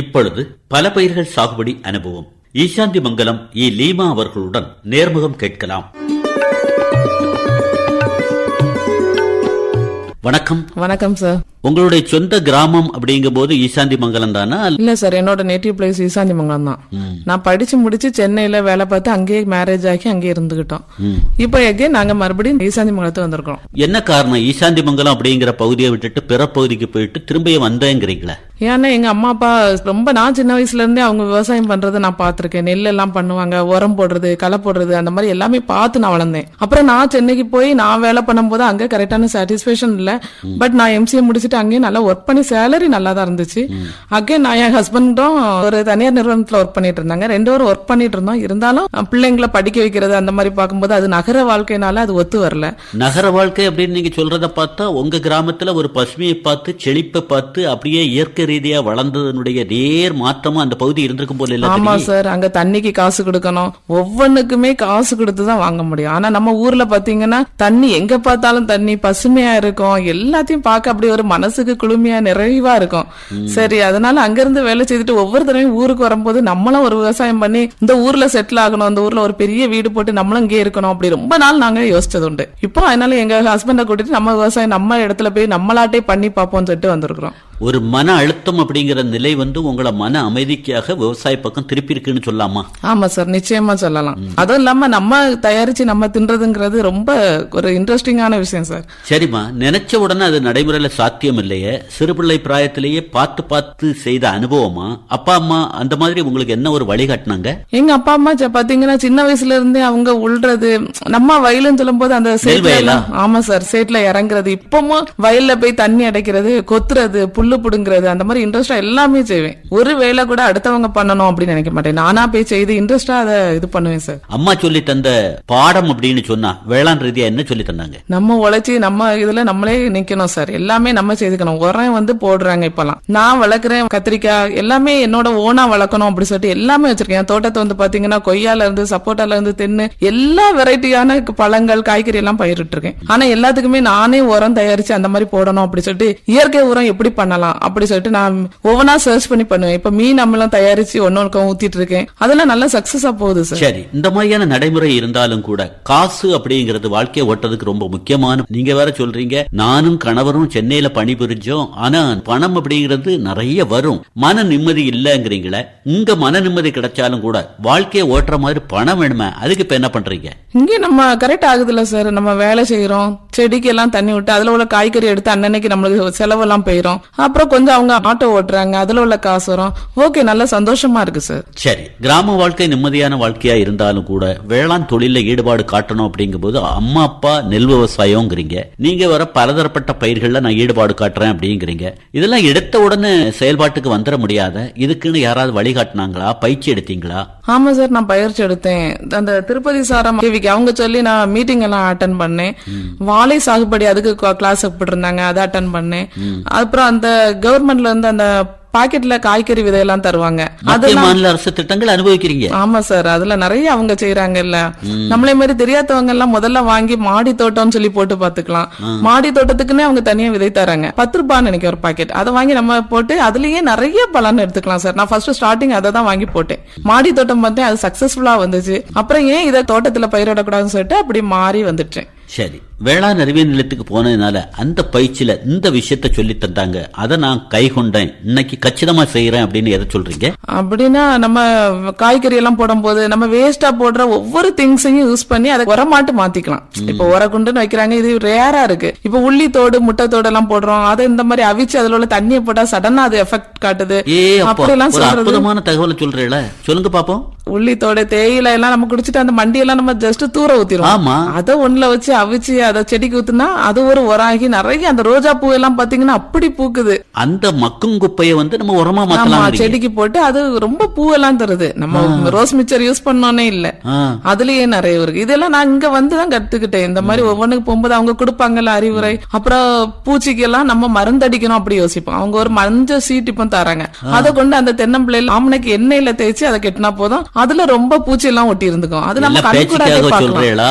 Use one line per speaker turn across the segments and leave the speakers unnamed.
இப்பொழுது பல பயிர்கள் சாகுபடி அனுபவம் ஈசாந்தி மங்கலம் லீமா அவர்களுடன் நேர்முகம் கேட்கலாம். வணக்கம்.
வணக்கம் சார்.
உங்களுடைய சொந்த கிராமம் அப்படிங்கும் போது ஈசாந்தி மங்கலம் தானா?
இல்ல சார், என்னோட நேட்டிவ் பிளேஸ் ஈசாந்தி மங்கலம் தான். நான் படிச்சு முடிச்சு சென்னையில வேலை பார்த்து அங்கேயே மேரேஜ் ஆகி அங்கேயே இருந்துகிட்டோம். இப்போ எகேன் நாங்க மறுபடியும் ஈசாந்தி மங்கலத்துக்கு வந்திருக்கோம்.
என்ன காரணம் ஈசாந்தி மங்கலம் அப்படிங்கிற பகுதியை விட்டுட்டு பிற பகுதிக்கு போயிட்டு திரும்பியும் வந்தேங்கிறீங்களா?
ஏன்னா எங்க அம்மா அப்பா ரொம்ப, நான் சின்ன வயசுல இருந்தே அவங்க விவசாயம் பண்றதை நான் பாத்திருக்கேன். நெல் எல்லாம் பண்ணுவாங்க, உரம் போடுறது, களை போடுறது, அந்த மாதிரி எல்லாமே பார்த்து நான் வளர்ந்தேன். அப்புறம் நான் சென்னைக்கு போய் நான் வேலை பண்ணும் போது அங்க கரெக்டான சாட்டிஸ்பேக்ஷன் இல்ல. பட் நான் எம்சிஏ முடிச்சுட்டு அங்கேயே நல்லா ஒர்க் பண்ணி சேலரி நல்லா தான் இருந்துச்சு. அகேன் நான் என் ஹஸ்பண்டும் ஒரு தனியார் நிறுவனத்துல ஒர்க் பண்ணிட்டு இருந்தாங்க. 2 பேரும் ஒர்க் பண்ணிட்டு இருந்தோம். இருந்தாலும் பிள்ளைங்களை படிக்க வைக்கிறது அந்த மாதிரி பார்க்கும்போது அது நகர வாழ்க்கைனால அது ஒத்து வரல.
நகர வாழ்க்கை அப்படின்னு நீங்க சொல்றத பார்த்தா உங்க கிராமத்துல ஒரு பசுமையை பார்த்து செழிப்பை பார்த்து அப்படியே இயற்கை ரீதியா வளர்ந்ததனுடைய நேர் மாற்றமா அந்த பகுதி இருந்திருக்கும் போல இல்ல?
ஆமா சார், அங்க தண்ணிக்கு காசு கொடுக்கணும், ஒவ்வொன்னுக்குமே காசு கொடுத்துதான் வாங்க முடியும். ஆனா நம்ம ஊர்ல பாத்தீங்கன்னா தண்ணி எங்க பார்த்தாலும் தண்ணி பசுமையா இருக்கும், எல்லாத்தையும் பார்க்க அப்படி ஒரு மனசுக்கு குளுமையா நிறைவா இருக்கும். சரி, அதனால அங்க இருந்து வேலை செய்துட்டு ஒவ்வொரு தடவையும் ஊருக்கு வரும்போது நம்மளும் ஒரு விவசாயம் பண்ணி இந்த ஊர்ல செட்டில் ஆகணும், இந்த ஊர்ல ஒரு பெரிய வீடு போட்டு நம்மளும் இங்கே இருக்கணும், அப்படி ரொம்ப நாள் நாங்க யோசிச்சது உண்டு. இப்போ அதனால எங்க ஹஸ்பண்ட கூட்டிட்டு நம்ம விவசாயம் நம்ம இடத்துல போய் நம்மளாட்டே பண்ணி பார்ப்போம்னு சொல்லிட்டு வந்திருக்கிறோம்.
ஒரு மன அழுத்தம் அப்படிங்கிற நிலை உங்களை மன அமைதிக்காக விவசாய பக்கம் திருப்பி இருக்குன்னு சொல்லலாமா?
ஆமா சார், நிச்சயமா சொல்லலாம். அதுவும் இல்லாம நம்ம தயாரிச்சு நம்ம தின்றதுங்கிறது ரொம்ப ஒரு இன்ட்ரெஸ்டிங்கான விஷயம் சார்.
சரிம்மா, நினைச்ச உடனே அது நடைமுறையில சாத்தியம் இல்லையே. சிறுபிள்ளை பிராயத்திலேயே பார்த்து பார்த்து செய்த அனுபவமா? அப்பா அம்மா அந்த மாதிரி உங்களுக்கு என்ன ஒரு வழிகாட்டினாங்க?
எங்க அப்பா அம்மா பாத்தீங்கன்னா சின்ன வயசுல இருந்தே அவங்க உள்றது, நம்ம வயலுன்னு சொல்லும் போது அந்த சேட்ல, ஆமா சார், சேட்ல இறங்குறது, இப்பவும் வயல்ல போய் தண்ணி அடைக்கிறது, கொத்துறது, புல்லு புடுங்கிறது, அந்த மாதிரி இன்ட்ரெஸ்டா எல்லாமே செய்வேன். ஒரு வேலை கூட அடுத்தவங்க பண்ணணும் அப்படின்னு நினைக்க மாட்டேன். நானா போய் செய்து இன்ட்ரெஸ்டா அதை இது பண்ணுவேன் சார்.
அம்மா சொல்லி தந்த பாடம் அப்படின்னு சொன்னா வேளாண் ரீதியா என்ன சொல்லி தந்தாங்க?
நம்ம உழைச்சி நம்ம இதுல நம்மளே நிக்கணும் சார். எல்லாமே நம்ம செய்துக்கணும். உரம் போடுறாங்க இப்பெல்லாம். நான் வளர்க்குறேன் கத்திரிக்காய், எல்லாமே என்னோட ஓனா வளர்க்கணும் அப்படி சொல்லிட்டு எல்லாமே வச்சிருக்கேன். தோட்டத்தை பாத்தீங்கன்னா கொய்யால இருந்து சப்போட்டால இருந்து தென்னை, எல்லா வெரைட்டியான பழங்கள் காய்கறி எல்லாம் பயிரிட்டு இருக்கேன். ஆனா எல்லாத்துக்குமே நானே உரம் தயாரிச்சு அந்த மாதிரி போடணும் அப்படி சொல்லிட்டு இயற்கை உரம் எப்படி பண்ணலாம் அப்படி சொல்லிட்டு நான் ஒவ்வொன்னா சர்ச் பண்ணி பண்ணுவேன். இப்ப மீன் அமிலம் தயாரிச்சு ஒன்னொருக்கம் ஊத்திட்டு இருக்கேன். அதெல்லாம் நல்ல சக்சஸா போகுது சார்.
சரி, இந்த மாதிரியான நடைமுறை இருந்தாலும் கூட காசு அப்படிங்கிறது வாழ்க்கையை ஓட்டுறதுக்கு ரொம்ப முக்கியமான. நீங்க வேற சொல்றீங்க நானும் கணவரும் சென்னையில பணிபுரிஞ்சோம், ஆனா பணம் அப்படிங்கிறது நிறைய வரும், மன நிம்மதி இல்லங்கிறீங்களே. உங்க மன நிம்மதி கிடைச்சாலும் கூட வாழ்க்கையை ஓட்டுற மாதிரி பணம் வேணுமே, அதுக்கு இப்ப என்ன பண்றீங்க?
இங்கே நம்ம கரெக்ட் ஆகுதுல்ல சார். நம்ம வேலை செய்யறோம், செடிக்கு எல்லாம் தண்ணி விட்டு அதுல உள்ள காய்கறி எடுத்து அன்னன்னைக்கு நம்மளுக்கு செலவெல்லாம் போயிரும். அப்புறம் கொஞ்சம் அவங்க ஆட்டோ ஓட்டுறாங்க, அதுல உள்ள காசு வரும். ஓகே, நல்ல சந்தோஷமா இருக்கு சார்.
சரி, கிராம வாழ்க்கை நிம்மதியான வாழ்க்கையா இருந்தாலும் கூட வேளாண் தொழில ஈடுபாடு காட்டணும் அப்படிங்கும் போது அம்மா அப்பா நெல் விவசாயம்ங்கிறீங்க, நீங்க வர பலதரப்பட்ட பயிர்கள்ல நான் ஈடுபாடு காட்டுறேன் அப்படிங்கிறீங்க. இதெல்லாம் எடுத்த உடனே செயல்பாட்டுக்கு வந்துட முடியாத, இதுக்குன்னு யாராவது வழிகாட்டினாங்களா, பயிற்சி எடுத்தீங்களா?
ஆமா சார், நான் பயிற்சி எடுத்தேன். அந்த திருப்பதி சாரம் கேவிக்கு அவங்க சொல்லி நான் மீட்டிங் எல்லாம் அட்டன் பண்ணேன். வாழை சாகுபடி அதுக்கு கிளாஸ் இருந்தாங்க, அதை அட்டன் பண்ணேன். அப்புறம் அந்த கவர்மெண்ட்ல இருந்து அந்த பாக்கெட்ல காய்கறி விதையெல்லாம் தருவாங்க,
மாநில அரசு திட்டங்கள் அனுபவிக்கிறீங்க.
ஆமா சார், அதுல நிறைய அவங்க செய்யறாங்க இல்ல. நம்மளே மாதிரி தெரியாதவங்க எல்லாம் முதல்ல வாங்கி மாடி தோட்டம்னு சொல்லி போட்டு பாத்துக்கலாம். மாடி தோட்டத்துக்குன்னே அவங்க தனியா விதை தராங்க, 10 ரூபான்னு நினைக்க ஒரு பாக்கெட். அதை வாங்கி நம்ம போட்டு அதுலயே நிறைய பலன் எடுத்துக்கலாம் சார். நான் ஃபர்ஸ்ட் ஸ்டார்டிங் அதை தான் வாங்கி போட்டேன். மாடி தோட்டம் பார்த்தேன், அது சக்சஸ்ஃபுல்லா வந்துச்சு. அப்புறம் ஏன் இதை தோட்டத்துல பயிரிடக்கூடாதுன்னு சொல்லிட்டு அப்படி மாறி வந்துட்டேன்.
சரி, வேளாண் அறிவியல் நிலையத்துக்கு போனதுனால அந்த பயிற்சியில இந்த விஷயத்த சொல்லி தந்தாங்க, அதை நான் கை கொண்டேன், இன்னைக்கு கச்சிதமா செய்யறேன் அப்படின்னு எதை சொல்றீங்க?
அப்படின்னா நம்ம காய்கறி எல்லாம் போடும் போது நம்ம வேஸ்டா போடுற ஒவ்வொரு திங்ஸையும் யூஸ் பண்ணி அதை உரமாட்டு மாத்திக்கலாம். இப்ப உரக்குண்டுன்னு வைக்கிறாங்க, இது ரேரா இருக்கு. இப்ப உள்ளி தோடு முட்டை தோடு எல்லாம் போடுறோம், அதை இந்த மாதிரி அவிச்சு அதுல உள்ள தண்ணியை போட்டா சடனா அது எஃபெக்ட் காட்டுது. அப்படியெல்லாம்
அற்புதமான தகவலை சொல்றீங்களா, சொல்லுங்க பாப்போம்.
உள்ளித்தோட தேயிலை எல்லாம் நம்ம குடிச்சிட்டு அந்த மண்டி எல்லாம் நம்ம ஜஸ்ட் தூர ஊத்திரும். அதை ஒண்ணுல வச்சு அவிச்சு அதை செடிக்கு ஊத்துனா அது ஒரு உராகி நிறைய அந்த ரோஜா பூ எல்லாம் பாத்தீங்கன்னா அப்படி பூக்குது.
அந்த மக்கும் குப்பையை நம்ம உரமா மாத்தலாம்,
செடிக்கு போட்டு அது ரொம்ப பூவெல்லாம் தருது. நம்ம ரோஸ் மிக்சர் யூஸ் பண்ணோன்னே இல்ல, அதுலயே நிறைய இருக்கு. இதெல்லாம் நான் இங்க வந்துதான் கத்துக்கிட்டேன். இந்த மாதிரி ஒவ்வொன்றுக்கு போகும்போது அவங்க கொடுப்பாங்கல்ல அறிவுரை. அப்புறம் பூச்சிக்கு எல்லாம் நம்ம மருந்தடிக்கணும் அப்படி யோசிப்போம். அவங்க ஒரு மஞ்சள் சீட் இப்போ தராங்க, அதை கொண்டு அந்த தென்னம்பிள்ளையில ஆமனைக்கு எண்ணெயில தேய்ச்சி அதை கெட்டினா போதும், அதுல ரொம்ப பூச்சி எல்லாம் ஒட்டி இருந்துக்கும். அது நம்ம கண்கூடாவே பார்க்கலாம்.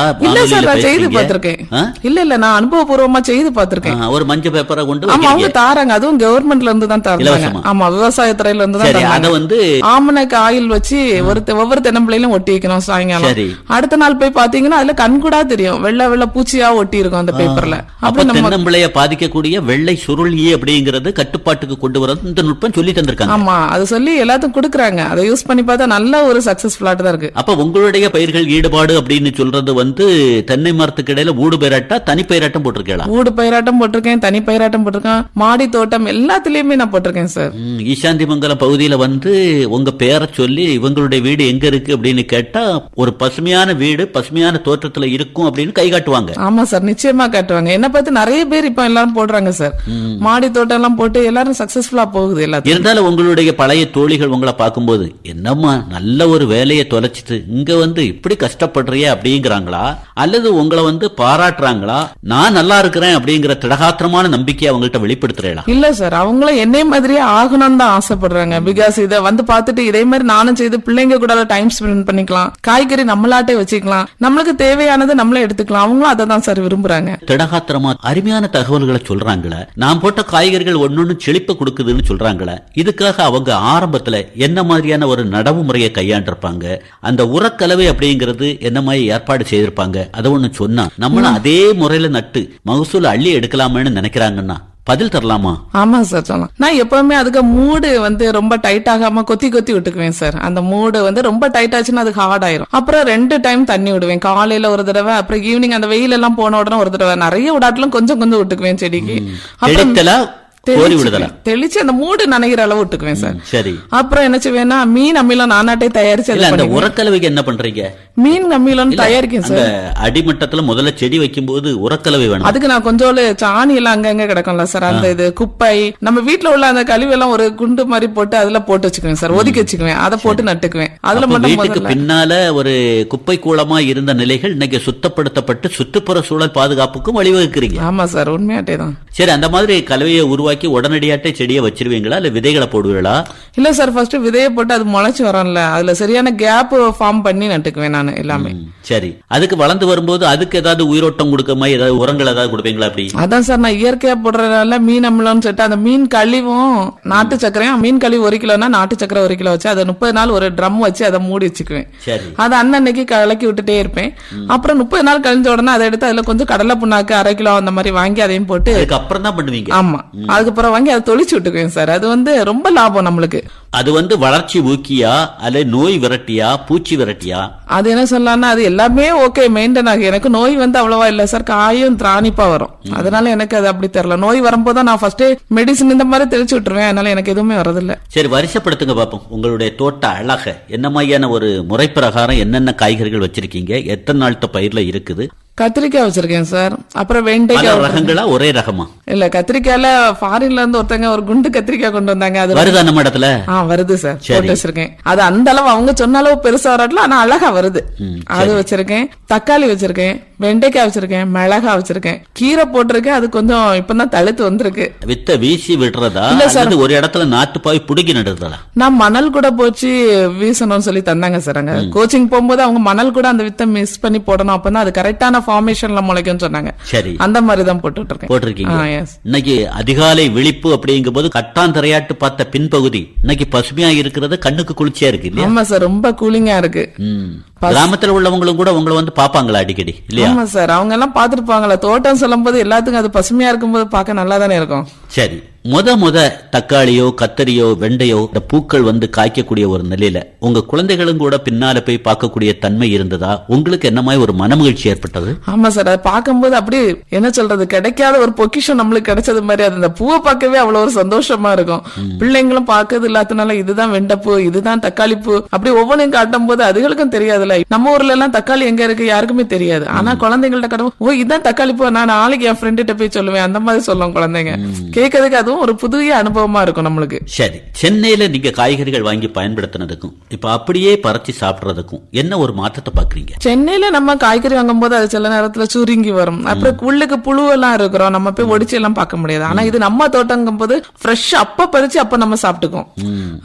இல்ல சார், நான் செய்து பார்த்திருக்கேன். இல்ல நான் அனுபவபூர்வமா செய்து பார்த்திருக்கேன்.
ஒரு மஞ்சள் பேப்பரை கொண்டு
அவங்க தாராங்க, அதுவும் கவர்மெண்ட்ல இருந்து தான் தராங்க. ஆமா, ஆமா, விவசாயத்துறையில இருந்து தான்
சரி, அத
தந்தாங்க.
வந்து
ஆமணக்கு ஆயில் வச்சு ஒவ்வொரு தென்னம்பிள்ளையிலும் ஒட்டி வைக்கணும் சாயங்காலம்.
சரி.
அடுத்த நாள் போய் பாத்தீங்கன்னா அதுல கண்கூடா தெரியும், வெள்ளை வெள்ளை பூச்சியா ஒட்டி இருக்கும் அந்த பேப்பர்ல.
அப்ப
அப்ப நம்ம
தென்னம்பிள்ளைய பாதிக்கக்கூடிய வெள்ளை சுருளியே அப்படிங்கறது கட்டுப்பாட்டுக்கு கொண்டு வரது இந்த நுட்பம் சொல்லி தந்திருக்காங்க.
ஆமா, அது சொல்லி எல்லாத்துக்கும் கொடுக்குறாங்க. அதை யூஸ் பண்ணி பார்த்தா நல்ல ஒரு சக்சஸ்ஃபுல்லா தான் இருக்கு.
அப்ப உங்களுடைய பயிர்கள் ஈடுபாடு அப்படின்னு சொல்றது வந்து தென்னை மரத்துக்கு இடையில ஊடு பயிராட்டா தனி பயிராட்டம் போட்டிருக்கலாம்?
ஊடு பயிராட்டம் போட்டிருக்கேன், தனி பயிராட்டம் போட்டிருக்கேன், மாடி தோட்டம் எல்லாத்துலயுமே நான் போட்டிருக்கேன் சார்.
ஈசாந்தி மங்கலம் பகுதியில வந்து உங்க பேரை சொல்லி இவங்களுடைய வீடு எங்க இருக்கு அப்படின்னு கேட்டா ஒரு பசுமையான வீடு பசுமையான தோற்றத்துல இருக்கும் அப்படின்னு கை காட்டுவாங்க.
ஆமா சார், நிச்சயமா காட்டுவாங்க. என்ன பார்த்து நிறைய பேர் இப்ப எல்லாரும் போடுறாங்க சார். மாடி தோட்டம் எல்லாம் போட்டு எல்லாரும் சக்சஸ்ஃபுல்லா போகுது எல்லாத்தையும்.
இருந்தாலும் உங்களுடைய பழைய தோழிகள் உங்களை பார்க்கும்போது என்னம்மா நல்ல ஒரு வேலையை தொலைச்சிட்டு இங்க வந்து இப்படி கஷ்டப்படுறிய அப்படிங்கிறாங்களா, அல்லது உங்களை வந்து பாராட்டுறாங்களா, நான் நல்லா இருக்கிறேன் அப்படிங்கிற திடகாத்திரமான நம்பிக்கையை அவங்கள்ட்ட வெளிப்படுத்துறீங்களா?
இல்ல சார், அவங்களும் என்னை மாதிரியே ஆகணும்னு தான் ஆசைப்படுறாங்க. பிகாஸ் இதை வந்து பார்த்துட்டு இதே மாதிரி நானும் செய்து பிள்ளைங்க கூட டைம் ஸ்பெண்ட் பண்ணிக்கலாம், காய்கறி நம்மளாட்டே வச்சுக்கலாம், நம்மளுக்கு தேவையானது நம்மளே எடுத்துக்கலாம். அவங்களும் அதை தான் சார் விரும்புறாங்க.
திடகாத்திரமா அருமையான தகவல்களை சொல்றாங்களே, நான் போட்ட காய்கறிகள் ஒன்னொன்னு செழிப்ப கொடுக்குதுன்னு சொல்றாங்களே, இதுக்காக அவங்க ஆரம்பத்துல என்ன மாதிரியான ஒரு நடவு முறையை கையாண்டிருப்பாங்க, அந்த உரக்கலவை அப்படிங்கிறது என்ன மாதிரி ஏற்பாடு செய்திருப்பாங்க, அதை ஒண்ணு சொன்னா நம்மளும் அதே முறையில நட்டு மகசூல் அள்ளி எடுக்கலாமேன்னு நினைக்கிறாங்கன்னா பதில் தரலாமா?
ஆமா சார், சொல்லலாம். நான் எப்பவுமே அதுக்கு மூடு வந்து ரொம்ப டைட் ஆகாம கொத்தி கொத்தி விட்டுக்குவேன் சார். அந்த மூடு வந்து ரொம்ப டைட் ஆச்சுன்னா அது ஹார்ட் ஆயிரும். அப்புறம் 2 டைம் தண்ணி விடுவேன், காலையில ஒரு தடவை, அப்புறம் ஈவினிங் அந்த வெயில் எல்லாம் போன உடனே ஒரு தடவை. நிறைய விடாட்டிலும் கொஞ்சம் கொஞ்சம் விட்டுக்குவேன் செடிக்கு. தெளிச்சு அந்த மூடு நனைகிற அளவு விட்டுக்குவேன் சார்.
சரி.
அப்புறம் என்ன செய்வேன்னா மீன் அமிலம் நானாட்டே தயாரிச்சு
அந்த உரக்கலவைக்கு என்ன பண்றீங்க?
மீன் அமிலம் தயாரிக்கேன் சார்.
அடிமட்டத்துல முதல்ல செடி வைக்கும் போது உரக்கலவை வேணும்.
அதுக்கு நான் கொஞ்சோண்டு சாணி எல்லாம் அங்கங்க கிடக்கும்ல சார், அந்த இது குப்பை நம்ம வீட்டுல உள்ள அந்த கழிவு எல்லாம் ஒரு குண்டு மாதிரி போட்டு அதுல போட்டு வச்சுக்குவேன் சார், ஒதுக்கி வச்சுக்குவேன், அதை போட்டு நட்டுக்குவேன். அதுல மட்டும்
வீட்டுக்கு பின்னால ஒரு குப்பை கூலமா இருந்த நிலைகள் இன்னைக்கு சுத்தப்படுத்தப்பட்டு சுற்றுப்புற சூழல் பாதுகாப்புக்கும் வழிவகுக்கிறீங்க.
ஆமா சார், உண்மையாட்டே தான்.
சரி, அந்த மாதிரி கலவையை உருவாக்கி உடனடியாட்டே செடியை வச்சிருவீங்களா இல்ல விதைகளை போடுவீங்களா?
இல்ல சார், ஃபர்ஸ்ட் விதையை போட்டு அது முளைச்சு வரும்ல, அதுல சரியான கேப் ஃபார்ம் பண்ணி நட்டுக்குவேன் நான் எல்லாமே.
சரி, அதுக்கு வளர்ந்து வரும்போது அதுக்கு ஏதாவது உயிரோட்டம் கொடுக்க மாதிரி ஏதாவது உரங்கள் ஏதாவது கொடுப்பீங்களா? அப்படி
அதான் சார், நான் இயற்கையா போடுறதுனால மீன் அமிலம்னு சொல்லிட்டு அந்த மீன் கழிவும் நாட்டு சக்கரையும், மீன் கழிவு 1 கிலோனா நாட்டு சக்கரை 1 கிலோ வச்சு அதை 30 நாள் ஒரு ட்ரம் வச்சு அதை மூடி வச்சுக்குவேன். அதை அன்னன்னைக்கு கலக்கி விட்டுட்டே இருப்பேன். அப்புறம் 30 நாள் கழிஞ்ச உடனே அதை எடுத்து அதுல கொஞ்சம் கடலை புண்ணாக்கு 1/2 கிலோ அந்த மாதிரி வாங்கி அதையும் போட்டு
அப்புறம் தான் பண்ணுவீங்க?
ஆமா, அதுக்கப்புறம் வாங்கி அதை தொளிச்சு விட்டுக்குவேன் சார். அது வந்து ரொம்ப லாபம் நம்மளுக்கு.
அது வந்து வளர்ச்சி ஊக்கியா அல்ல நோய் விரட்டியா பூச்சி விரட்டியா?
அது என்ன சொல்லலாம்னா அது எல்லாமே ஓகே மெயின்டைன் ஆகும். எனக்கு நோய் வந்து அவ்வளவா இல்ல சார், காயும் திராணிப்பா வரும். அதனால எனக்கு அது அப்படி தெரியல. நோய் வரும்போது நான் ஃபர்ஸ்ட் மெடிசன் இந்த மாதிரி தெளிச்சு விட்டுருவேன், அதனால எனக்கு எதுவுமே வரதில்ல.
சரி, வரிசைப்படுத்துங்க பாப்போம். உங்களுடைய தோட்ட அழக என்ன மாதிரியான ஒரு முறை பிரகாரம் என்னென்ன காய்கறிகள் வச்சிருக்கீங்க, எத்தனை நாள்கிட்ட பயிர்ல இருக்குது?
கத்திரிக்காய் வச்சிருக்கேன் சார், அப்புறம் வெண்டைக்காய்.
ரகங்களா ஒரே ரகமா?
இல்ல, கத்திரிக்காயில ஃபாரின்ல இருந்து ஒருத்தங்க ஒரு குண்டு கத்திரிக்காய் கொண்டு வந்தாங்க. அது
வருதா நம்ம இடத்துல?
வருது சார், போட்டு வச்சிருக்கேன். அது அந்த அளவு அவங்க சொன்ன அளவு பெருசா வரல, ஆனா அழகா வருது. அது வச்சிருக்கேன். தக்காளி வச்சிருக்கேன், வெண்டைக்காய் வச்சிருக்கேன், மிளகா வச்சிருக்கேன், கீரை போட்டிருக்கேன். அது கொஞ்சம் இப்பதான் தழுத்து வந்திருக்கு.
வித்த வீசி விடுறதா இல்ல சார் ஒரு இடத்துல நாட்டு பாய் புடுங்கி நடுறதா? நான்
மணல் கூட போச்சு வீசணும்னு சொல்லி தந்தாங்க சார். அங்க கோச்சிங் போகும்போது அவங்க மணல் கூட அந்த வித்தை மிஸ் பண்ணி போடணும், அப்பதான் அது கரெக்டான ஃபார்மேஷன்ல முளைக்கும் சொன்னாங்க. சரி, அந்த மாதிரி தான்
போட்டிருக்கீங்க. இன்னைக்கு அதிகாலை விழிப்பு அப்படிங்கும் போது கட்டாந்தரையாட்டு பார்த்த பின்பகுதி இன்னைக்கு பசுமையா இருக்கிறது, கண்ணுக்கு குளிர்ச்சியா இருக்கு இல்லையா?
ஆமா சார், ரொம்ப கூலிங்கா இருக்கு.
கிராமத்துல உள்ளவங்களும் கூட உங்களை வந்து பாப்பாங்களா அடிக்கடி இல்லையா?
ஆமா சார், அவங்க எல்லாம் பாத்துருப்பாங்களா. தோட்டம் சொல்லும் போது எல்லாத்துக்கும் அது பசுமையா இருக்கும் போது பார்க்க நல்லா தானே இருக்கும்.
சரி, முத தக்காளியோ கத்தரியோ வெண்டையோ இந்த பூக்கள் வந்து காய்க்கக்கூடிய ஒரு நிலையில உங்க குழந்தைகளும் கூட பின்னால போய் பார்க்கக்கூடிய தன்மை இருந்ததா? உங்களுக்கு என்ன மாதிரி ஒரு மனமகிழ்ச்சி ஏற்பட்டது?
ஆமா சார், அதை பார்க்கும்போது அப்படி என்ன சொல்றது, கிடைக்காத ஒரு பொக்கிஷம் நம்மளுக்கு கிடைச்சது மாதிரி. அது அந்த பூவை பார்க்கவே அவ்வளவு ஒரு சந்தோஷமா இருக்கும். பிள்ளைங்களும் பார்க்கறது இல்லாதனால இதுதான் வெண்டைப்பூ, இதுதான் தக்காளி பூ, அப்படி ஒவ்வொன்றையும் காட்டும் போது அதுகளுக்கும் தெரியாதுல்ல. நம்ம ஊர்ல எல்லாம் தக்காளி எங்க இருக்கு யாருக்குமே தெரியாது. ஆனா குழந்தைங்கள்ட்ட கடவுள் ஓ இதுதான் தக்காளி பூ, நான் நாளைக்கு என் ஃப்ரெண்ட்ட போய் சொல்லுவேன், அந்த மாதிரி சொல்லுவோம் குழந்தைங்க. கேட்கறதுக்கு அதுவும் ஒரு புதிய அனுபவமா இருக்கும் நம்மளுக்கு.
சரி, சென்னையில நீங்க காய்கறிகள் வாங்கி பயன்படுத்தினதுக்கும் இப்ப அப்படியே பறிச்சு சாப்பிடுறதுக்கும் என்ன ஒரு மாற்றத்தை பாக்குறீங்க?
சென்னையில நம்ம காய்கறி வாங்கும் போது அது சில நேரத்துல சுருங்கி வரும், அப்புறம் உள்ளுக்கு புழு எல்லாம் இருக்கிறோம், நம்ம போய் ஒடிச்சு எல்லாம் பார்க்க முடியாது. ஆனா இது நம்ம தோட்டங்கும் போது ஃப்ரெஷ் அப்ப பறிச்சு அப்ப நம்ம சாப்பிட்டுக்கோம்.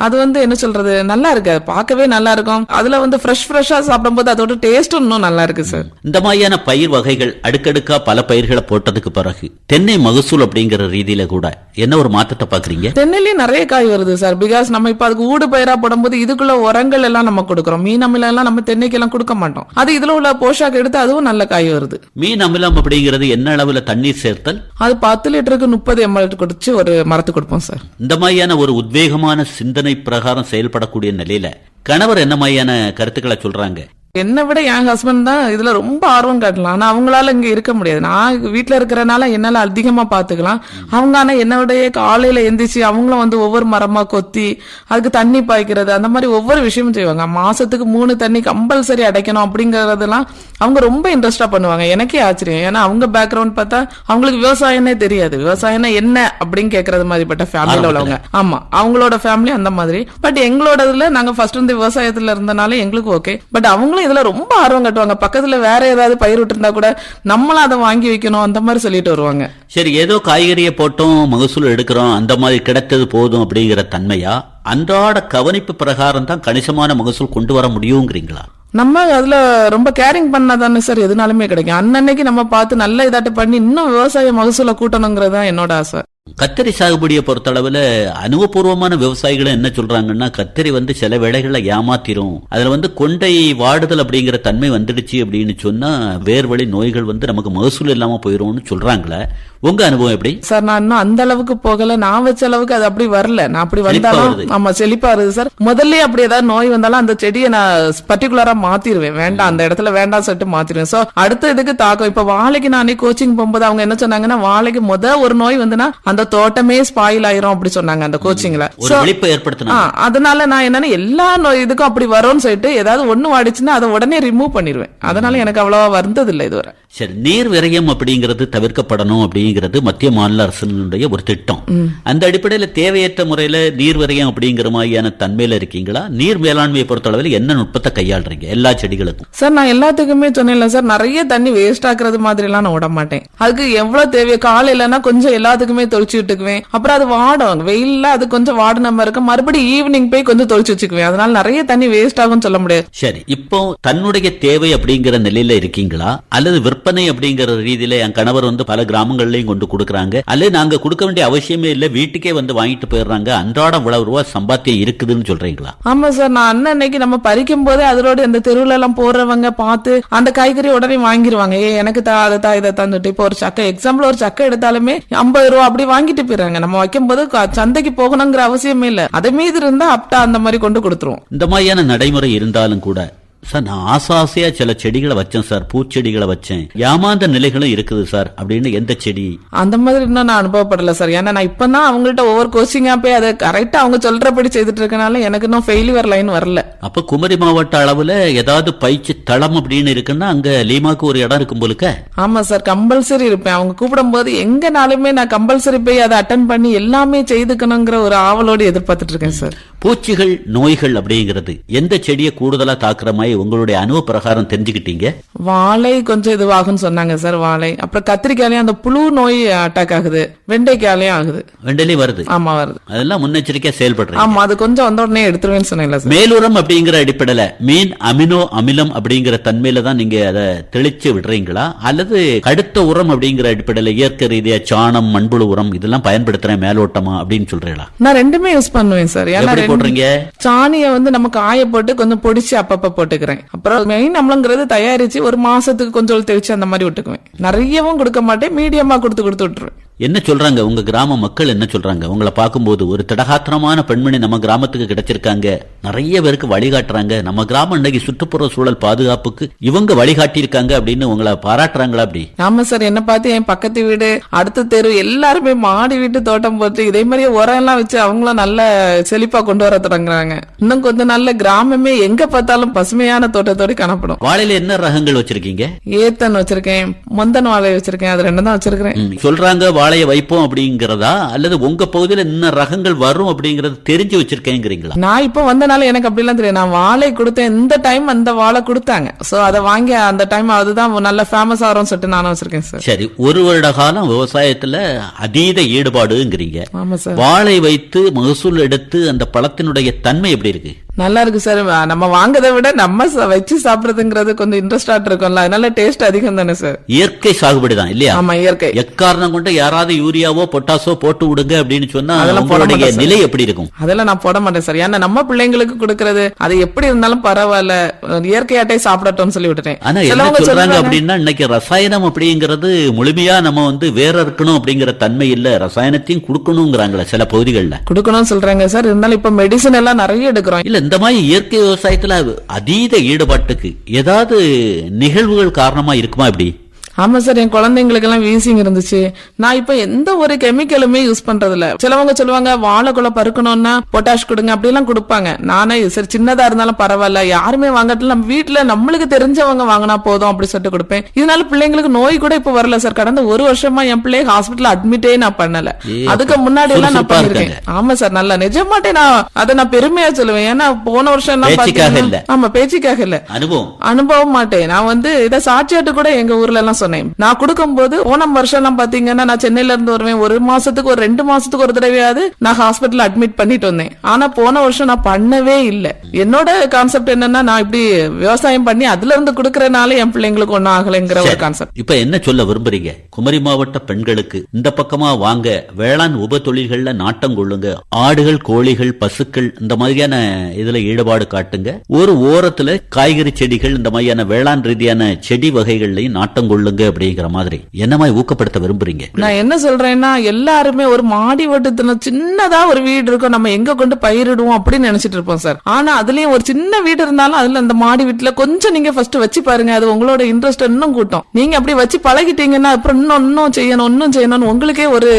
அது வந்து என்ன சொல்றது, நல்லா இருக்கு, பார்க்கவே நல்லா இருக்கும். அதுல வந்து ஃப்ரெஷ்ஷா சாப்பிடும் போது அதோட டேஸ்ட் இன்னும் நல்லா இருக்கு சார்.
இந்த மாதிரியான பயிர் வகைகள் அடுக்கடுக்கா பல பயிர்களை போட்டதுக்கு பிறகு தென்னை மகசூல் அப்படிங்கிற ரீதியில கூட கூட என்ன ஒரு மாற்றத்தை பாக்குறீங்க?
தென்னையிலேயே நிறைய காய் வருது சார். பிகாஸ் நம்ம இப்ப அதுக்கு ஊடு பயிரா போடும்போது இதுக்குள்ள உரங்கள் எல்லாம் நம்ம கொடுக்கறோம். மீன் அமிலம் எல்லாம் நம்ம தென்னைக்கு எல்லாம் கொடுக்க மாட்டோம். அது இதுல உள்ள போஷாக்கு எடுத்து அதுவும் நல்ல காய் வருது.
மீன் அமிலம் அப்படிங்கிறது என்ன அளவுல தண்ணீர் சேர்த்தல்?
அது 10 லிட்டருக்கு 30 ml குடிச்சு ஒரு மரத்து கொடுப்போம் சார்.
இந்த மாதிரியான ஒரு உத்வேகமான சிந்தனை பிரகாரம் செயல்படக்கூடிய நிலையில கணவர் என்ன மாதிரியான கருத்துக்களை சொல்றாங்க?
என்னை விட என் ஹஸ்பண்ட் தான் இதுல ரொம்ப ஆர்வம் காட்டலாம். ஆனா அவங்களால இங்க இருக்க முடியாது. நான் வீட்டுல இருக்கிறனால என்னால அதிகமா பாத்துக்கலாம். அவங்க ஆனா என்னோடய காலையில எந்திரிச்சு அவங்களும் வந்து ஒவ்வொரு மரமா கொத்தி அதுக்கு தண்ணி பாய்க்கிறது அந்த மாதிரி ஒவ்வொரு விஷயமும் செய்வாங்க. மாசத்துக்கு 3 தண்ணி கம்பல்சரி அடைக்கணும் அப்படிங்கறதெல்லாம் அவங்க ரொம்ப இன்ட்ரெஸ்டா பண்ணுவாங்க. எனக்கே ஆச்சரியம். ஏன்னா அவங்க பேக்ரவுண்ட் பார்த்தா அவங்களுக்கு விவசாயமே தெரியாது. விவசாயம்னா என்ன அப்படின்னு கேட்கறது மாதிரிப்பட்ட ஃபேமிலியில உள்ளவங்க. ஆமா, அவங்களோட ஃபேமிலி அந்த மாதிரி. பட் எங்களோட இதுல நாங்க ஃபர்ஸ்ட் இருந்து விவசாயத்துல இருந்தனால எங்களுக்கு ஓகே. பட் அவங்களும் இதுல ரொம்ப ஆர்வம் காட்டுவாங்க. பக்கத்துல வேற ஏதாவது பயிர் விட்டு இருந்தா கூட நம்மளும் அதை வாங்கி வைக்கணும் அந்த மாதிரி சொல்லிட்டு வருவாங்க.
சரி, ஏதோ காய்கறியை போட்டோம் மகசூல் எடுக்கிறோம் அந்த மாதிரி கிடைத்தது போதும் அப்படிங்கிற தன்மையா, அன்றாட கவனிப்பு பிரகாரம் தான் கணிசமான மகசூல் கொண்டு வர முடியுங்கிறீங்களா?
நம்ம அதுல ரொம்ப கேரிங் பண்ணாதானே சார் எதுனாலுமே கிடைக்கும். அன்னன்னைக்கு நம்ம பார்த்து நல்ல இதாட்டு பண்ணி இன்னும் விவசாய மகசூலை கூட்டணுங்கிறது தான் என்னோட ஆசை.
கத்தரி சாகுபடியை பொறுத்தளவுல அனுபவபூர்வமான விவசாயிகளும் என்ன சொல்றாங்கன்னா, கத்தரி வந்து சில வேளைகள்ல ஏமாத்திரும், அதுல கொண்டை வாடுதல் அப்படிங்கிற தன்மை வந்துடுச்சு அப்படின்னு சொன்னா வேர்வழி நோய்கள் நமக்கு மகசூல் இல்லாம போயிரும்னு சொல்றாங்களே. உங்க அனுபவம் எப்படி
சார்? நான் இன்னும் அந்த அளவுக்கு போகல. நான் வச்ச அளவுக்கு அது அப்படி வரல. நான் அப்படி வந்தாலும் ஆமா செழிப்பா வருது சார். முதல்ல அப்படி ஏதாவது நோய் வந்தாலும் அந்த செடியை நான் பர்டிகுலரா மாத்திருவேன். வேண்டாம் அந்த இடத்துல வேண்டாம் சொல்லிட்டு மாத்திருவேன். சோ அடுத்த இதுக்கு தாக்கம். இப்ப வாழைக்கு நானே கோச்சிங் போகும்போது அவங்க என்ன சொன்னாங்கன்னா, வாழைக்கு ஒரு நோய் வந்துன்னா அந்த தோட்டமே ஸ்பாயில் ஆயிரும் அப்படி சொன்னாங்க அந்த கோச்சிங்ல. அதனால நான் என்னன்னா எல்லா இதுக்கும் அப்படி வரும்னு சொல்லிட்டு ஏதாவது ஒண்ணு வாடிச்சுன்னா அதை உடனே ரிமூவ் பண்ணிடுவேன். அதனால எனக்கு அவ்வளவா வந்தது இல்லை இதுவரை.
சரி, நீர் விரயம் அப்படிங்கிறது தவிர்க்கப்படணும் அப்படிங்கிறது மத்திய மாநில அரசுடைய ஒரு திட்டம். அந்த அடிப்படையில தேவையற்ற முறையில நீர் விரயம் அப்படிங்கிற மாதிரியான தன்மையில இருக்கீங்களா? நீர் மேலாண்மையை பொறுத்தளவில் என்ன நுட்பத்தை கையாளுறீங்க எல்லா செடிகளுக்கும்?
சார் நான் எல்லாத்துக்குமே சொன்னேன்ல சார், நிறைய தண்ணி வேஸ்ட் ஆக்குறது மாதிரி எல்லாம் நான் விட மாட்டேன். அதுக்கு எவ்வளவு தேவையோ காலையிலன்னா கொஞ்சம் எல்லாத்துக்குமே தொளிச்சு விட்டுக்குவேன். அப்புறம் அது வாடும், வெயில்ல அது கொஞ்சம் வாடின மாதிரி இருக்கும். மறுபடியும் ஈவினிங் போய் கொஞ்சம் தொளிச்சு வச்சுக்குவேன். அதனால நிறைய தண்ணி வேஸ்ட் ஆகும் சொல்ல முடியாது.
சரி, இப்போ தன்னுடைய தேவை அப்படிங்கிற நிலையில இருக்கீங்களா, அல்லது விற்பனை அப்படிங்கிற ரீதியில என் கணவர் பல கிராமங்கள்லயும் கொண்டு கொடுக்கறாங்க, அல்லது நாங்க கொடுக்க வேண்டிய அவசியமே இல்ல வீட்டுக்கே வாங்கிட்டு போயிடுறாங்க, அன்றாடம் இவ்வளவு ரூபாய் சம்பாத்தியம் இருக்குதுன்னு சொல்றீங்களா?
ஆமா சார், நான் அன்னைக்கு நம்ம பறிக்கும் போதே அதோட அந்த தெருவுல எல்லாம் போறவங்க பார்த்து அந்த காய்கறி உடனே வாங்கிடுவாங்க. எனக்கு அதை இதை தந்துட்டு இப்போ ஒரு சக்கை எக்ஸாம்பிள் ஒரு சக்கை எடுத்தாலுமே 50 ரூபா அப்படி வாங்கிட்டு போயிறாங்க. நம்ம வைக்கும் போது சந்தைக்கு போகணுங்கிற அவசியமே இல்ல. அதை மீது இருந்தா அப்டா அந்த மாதிரி கொண்டு கொடுத்துருவோம்.
இந்த மாதிரியான நடைமுறை இருந்தாலும் கூட சார், நான் ஆசையா சில செடிகளை வச்சேன் சார், பூச்செடிகளை வச்சேன், ஏமாந்த நிலைகளும் இருக்குது சார் அப்படின்னு எந்த செடி?
அந்த மாதிரி இன்னும் நான் அனுபவப்படல சார். ஏன்னா நான் இப்பதான் அவங்கள்ட்ட ஒவ்வொரு கோச்சிங்கா போய் அதை கரெக்டா அவங்க சொல்றபடி செய்துட்டு இருக்கனால எனக்கு இன்னும் ஃபெயிலியர் லைன் வரல.
அப்ப குமரி மாவட்ட அளவுல ஏதாவது பயிற்சி தளம் அப்படின்னு இருக்குன்னா அங்க லீமாக்கு ஒரு இடம் இருக்கும் போலுக்க?
ஆமா சார், கம்பல்சரி இருப்பேன். அவங்க கூப்பிடும் போது எங்கனாலுமே நான் கம்பல்சரி போய் அதை அட்டன் பண்ணி எல்லாமே செய்துக்கணுங்கிற ஒரு ஆவலோடு எதிர்பார்த்துட்டு இருக்கேன் சார்.
பூச்சிகள் நோய்கள் அப்படிங்கிறது எந்த செடியை கூடுதலா தாக்குற மாதிரி உங்களுடைய அனுபவ பிரகாரம் தெரிஞ்சுக்கிட்டீங்க?
வாழை கொஞ்சம் இதுவாகுன்னு சொன்னாங்க சார். வாழை, அப்புறம் கத்திரிக்காயிலையும் அந்த புழு நோய் அட்டாக் ஆகுது, வெண்டைக்காயிலையும் ஆகுது.
வெண்டையிலையும் வருது?
ஆமா வருது.
அதெல்லாம் முன்னெச்சரிக்கையா செயல்படுறேன்.
ஆமா, அது கொஞ்சம் வந்த உடனே எடுத்துருவேன்னு சொன்னேன்.
மேலுரம் அப்படிங்கிற அடிப்படையில மீன் அமினோ அமிலம் அப்படிங்கிற தன்மையில தான் நீங்க அதை தெளிச்சு விடுறீங்களா, அல்லது அடுத்த உரம் அப்படிங்கிற அடிப்படையில இயற்கை ரீதியா சாணம் மண்புழு உரம் இதெல்லாம் பயன்படுத்துறேன் மேலோட்டமா அப்படின்னு சொல்றீங்களா?
நான் ரெண்டுமே யூஸ் பண்ணுவேன் சார்.
போடுறீங்க
சாணியை நம்ம காய போட்டு கொஞ்சம் பொடிச்சு அப்பப்ப போட்டுக்கிறேன். அப்புறம் மெயின் அம்லங்கிறது தயாரிச்சு ஒரு மாசத்துக்கு கொஞ்சம் தெளிச்சு அந்த மாதிரி விட்டுக்குவேன். நிறையவும் கொடுக்க மாட்டேன், மீடியமா கொடுத்து விட்டுருவேன்.
என்ன சொல்றாங்க உங்க கிராம மக்கள்? என்ன சொல்றாங்க உங்களை பார்க்கும்போது? ஒரு திடகாத்திரமான பெண்மணி நம்ம கிராமத்துக்கு கிடைச்சிருக்காங்க, நிறைய பேருக்கு வழிகாட்டுறாங்க, நம்ம கிராமம் இன்னைக்கு சுற்றுப்புற சூழல் பாதுகாப்புக்கு இவங்க வழிகாட்டி இருக்காங்க அப்படின்னு உங்களை பாராட்டுறாங்களா? அப்படி?
ஆமா சார், என்ன பார்த்து என் பக்கத்து வீடு அடுத்த தெரு எல்லாருமே மாடி வீட்டு தோட்டம் போட்டு இதே மாதிரியே உரம் எல்லாம் வச்சு அவங்களும் நல்ல செழிப்பா கொண்டு வர தொடங்குறாங்க. இன்னும் கொஞ்சம் நல்ல கிராமமே எங்க பார்த்தாலும் பசுமையான தோட்டத்தோட காணப்படும்.
வாழையில என்ன ரகங்கள் வச்சிருக்கீங்க?
ஏத்தன் வச்சிருக்கேன், மொந்தன் வாழை வச்சிருக்கேன், அது ரெண்டும் தான் வச்சிருக்கேன்.
சொல்றாங்க வாழையை வைப்போம் அப்படிங்கறதா, அல்லது உங்க பகுதியில் என்ன ரகங்கள் வரும் அப்படிங்கறது தெரிஞ்சு வச்சிருக்கேங்கிறீங்களா?
நான் இப்ப வந்தனால எனக்கு அப்படி எல்லாம் தெரியும். நான் வாழை கொடுத்தேன், இந்த டைம் அந்த வாழை கொடுத்தாங்க. சோ அதை வாங்கி அந்த டைம் அதுதான் நல்ல ஃபேமஸ் ஆகும் சொல்லிட்டு நானும் வச்சிருக்கேன் சார்.
சரி, ஒரு வருட காலம் விவசாயத்துல அதீத ஈடுபாடுங்கிறீங்க.
ஆமா சார்.
வாழை வைத்து மகசூல் எடுத்து அந்த பழத்தினுடைய தன்மை எப்படி இருக்கு?
நல்லா இருக்கு சார். நம்ம வாங்கதை விட நம்ம வச்சு சாப்பிடுறதுங்கிறது கொஞ்சம் இன்ட்ரெஸ்டா இருக்கும்ல, அதனால டேஸ்ட் அதிகம் தானே சார்.
இயற்கை சாகுபடி தான் இல்லையா?
ஆமா, இயற்கை.
எக்காரணம் கொண்டு யாராவது யூரியாவோ பொட்டாசோ போட்டு விடுங்க அப்படின்னு சொன்னா
அதெல்லாம் போட
உங்களுடைய
மாட்டேன் சார்.
நிலை எப்படி இருக்கும்?
அதெல்லாம் நான் போட மாட்டேன் சார். ஏன்னா நம்ம பிள்ளைங்களுக்கு கொடுக்கறது அது எப்படி இருந்தாலும் பரவாயில்ல, இயற்கையாட்டே சாப்பிடட்டும்னு சொல்லி விட்டுட்டேன்.
ஆனா என்ன
சிலவங்க
சொல்றாங்க
சொல்றாங்க,
அப்படின்னா இன்னைக்கு ரசாயனம் அப்படிங்கிறது முழுமையா நம்ம வேற இருக்கணும் அப்படிங்கிற தன்மை இல்ல, ரசாயனத்தையும் கொடுக்கணுங்கிறாங்களே சில பகுதிகளில்.
கொடுக்கணும்னு சொல்றாங்க சார். இருந்தாலும் இப்ப மெடிசன் எல்லாம் நிறைய எடுக்கிறோம்.
இல்ல இந்த மாதிரி இயற்கை விவசாயத்துல அதீத ஈடுபாட்டுக்கு ஏதாவது நிகழ்வுகள் காரணமா இருக்குமா இப்படி?
ஆமா சார், என் குழந்தைங்களுக்கு எல்லாம் வீசிங் இருந்துச்சு. நான் இப்ப எந்த ஒரு கெமிக்கலுமே யூஸ் பண்றது இல்ல. சிலவங்க சொல்லுவாங்க வாழைக்குள்ள பருக்கணும்னா பொட்டாஷ் கொடுங்க அப்படி எல்லாம் கொடுப்பாங்க. நானே சரி சின்னதா இருந்தாலும் பரவாயில்ல, யாருமே வாங்கட்டும், நம்ம வீட்டுல நம்மளுக்கு தெரிஞ்சவங்க வாங்கினா போதும் அப்படி சொல்லிட்டு கொடுப்பேன். இதனால பிள்ளைங்களுக்கு நோய் கூட இப்ப வரல சார். கடந்த ஒரு வருஷமா என் பிள்ளைய ஹாஸ்பிட்டல் அட்மிட்டே நான் பண்ணல. அதுக்கு முன்னாடி எல்லாம் நான் பண்ணிருக்கேன். ஆமா சார், நல்லா நிஜமாட்டே நான் பெருமையா சொல்லுவேன். ஏன்னா போன வருஷம் எல்லாம் பாத்தீங்கன்னா, ஆமா பேச்சுக்காக இல்ல, அனுபவம் மாட்டேன். நான் இதை சாட்சியாட்டு கூட எங்க ஊர்ல எல்லாம் சொன்னேன். நான் கொடுக்கும்போது போன வருஷம் எல்லாம் பாத்தீங்கன்னா நான் சென்னையில இருந்து வருவேன், ஒரு மாசத்துக்கு ஒரு 2 மாசத்துக்கு ஒரு தடவையாவது நான் ஹாஸ்பிட்டல் அட்மிட் பண்ணிட்டு வந்தேன். ஆனா போன வருஷம் நான் பண்ணவே இல்ல. என்னோட கான்செப்ட் என்னன்னா, நான் இப்படி விவசாயம் பண்ணி அதுல இருந்து கொடுக்கறதுனால என் பிள்ளைங்களுக்கு ஒன்னும் ஆகலைங்கிற ஒரு கான்செப்ட்.
இப்ப என்ன சொல்ல விரும்புறீங்க குமரி மாவட்ட பெண்களுக்கு? இந்த பக்கமா வாங்க, வேளாண் உப தொழில்கள்ல நாட்டம் கொள்ளுங்க, ஆடுகள் கோழிகள் பசுக்கள் இந்த மாதிரியான இதுல ஈடுபாடு காட்டுங்க, ஒரு ஓரத்துல காய்கறி செடிகள் இந்த மாதிரியான வேளாண் ரீதியான செடி வகைகள்லையும் நாட்டம் கொள்ளுங்க அப்படிங்கிற மாதிரி என்ன மாதிரி ஊக்கப்படுத்த விரும்புறீங்க?
நான் என்ன சொல்றேன்னா, எல்லாருமே ஒரு மாடி ஓட்டத்துல சின்னதா ஒரு வீடு இருக்கும், நம்ம எங்க கொண்டு பயிரிடுவோம் அப்படின்னு நினைச்சிட்டு இருப்போம் சார். ஆனா அதுலயும் ஒரு சின்ன வீடு இருந்தாலும் அதுல அந்த மாடி வீட்டுல கொஞ்சம் நீங்க ஃபர்ஸ்ட் வச்சு பாருங்க, அது உங்களோட இன்ட்ரெஸ்ட் இன்னும் கூட்டும். நீங்க அப்படி வச்சு பழகிட்டீங்கன்னா அப்புறம் இன்னும் செய்யணும் உங்களுக்கே ஒரு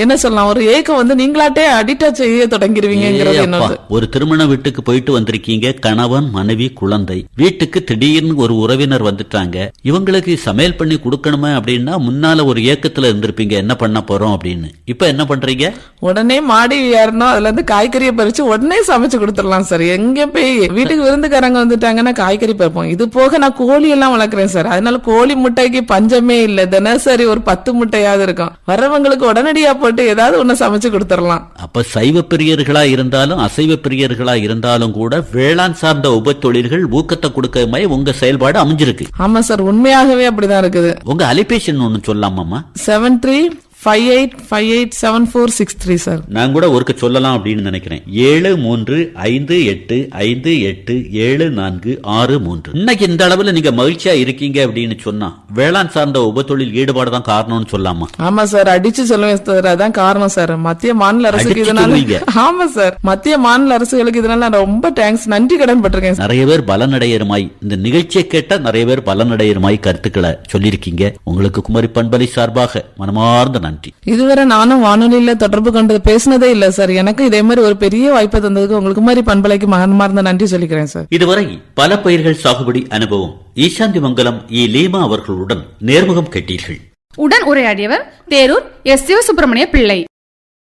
என்ன சொல்லலாம், ஒரு ஏக்கம் நீங்களாட்டே அடிக்டா செய்ய தொடங்கிடுவீங்கிறது என்னது.
ஒரு திருமண வீட்டுக்கு போயிட்டு வந்திருக்கீங்க, கணவன் மனைவி குழந்தை, வீட்டுக்கு திடீர்னு ஒரு உறவினர் வந்துட்டாங்க, இவங்களுக்கு சமையல் பண்ணி கொடுக்கணுமே அப்படின்னா முன்னால ஒரு ஏக்கத்துல இருந்திருப்பீங்க, என்ன பண்ண போறோம் அப்படின்னு. இப்ப என்ன பண்றீங்க?
உடனே மாடி ஏறணும், அதுல இருந்து காய்கறியை பறிச்சு உடனே சமைச்சு கொடுத்துடலாம் சார். எங்க போய் வீட்டுக்கு விருந்துக்காரங்க வந்துட்டாங்கன்னா காய்கறி பறிப்போம். இது போக நான் கோழி எல்லாம் வளர்க்குறேன் சார். அதனால கோழி முட்டைக்கு பஞ்சமே இல்ல. தினசரி ஒரு 10 முட்டையாவது இருக்கும். வரவங்களுக்கு உடனடியா போட்டு ஏதாவது ஒண்ணு சமைச்சு கொடுத்துடலாம்.
அப்ப சைவ பிரியர்களா இருந்தாலும் அசைவ பிரியர்களா இருந்தாலும் கூட வேளாண் சார்ந்த உப தொழில்கள் ஊக்கத்தை கொடுக்க மாதிரி உங்க செயல்பாடு அமைஞ்சிருக்கு.
ஆமா சார், உண்மையாகவே அப்படிதான் இருக்குது.
உங்க அலைபேசி ஒன்னு சொல்லலாமா?
7358587463 சார்.
நான் கூட ஒருக்க சொல்லலாம் அப்படின்னு நினைக்கிறேன். 7358587463. இன்னைக்கு இந்த அளவுல நீங்க மகிழ்ச்சியா இருக்கீங்க அப்படின்னு சொன்னா வேளாண் சார்ந்த உப தொழில் ஈடுபாடு தான் காரணம்னு சொல்லலாமா?
ஆமா சார், அடிச்சு சொல்லுவேன் சார், அதான் காரணம் சார். மத்திய மாநில அரசுக்கு இதனால, ஆமா சார், மத்திய மாநில அரசுகளுக்கு இதனால நான் ரொம்ப தேங்க்ஸ், நன்றி கடன் பட்டிருக்கேன்.
நிறைய பேர் பலனடையருமாய் இந்த நிகழ்ச்சியை கேட்ட நிறைய பேர் பலனடையருமாய் கருத்துக்களை சொல்லியிருக்கீங்க. உங்களுக்கு குமரி பண்பலை சார்பாக மனமார்ந்த நன்றி.
இதுவரை நானும் வானொலியில தொடர்பு கொண்டு பேசினதே இல்ல சார். எனக்கு இதே மாதிரி ஒரு பெரிய வாய்ப்பை தந்ததுக்கு உங்களுக்கு குமரி பண்பலைக்கு மனமார்ந்த நன்றி சொல்லிக்கிறேன் சார்.
இதுவரை பல பயிர்கள் சாகுபடி அனுபவம் ஈசாந்தி மங்கலம் லீமா அவர்களுடன் நேர்முகம் கேட்டீர்கள்.
உடன் உரையாடியவர் தேரூர் எஸ். சிவசுப்பிரமணிய பிள்ளை.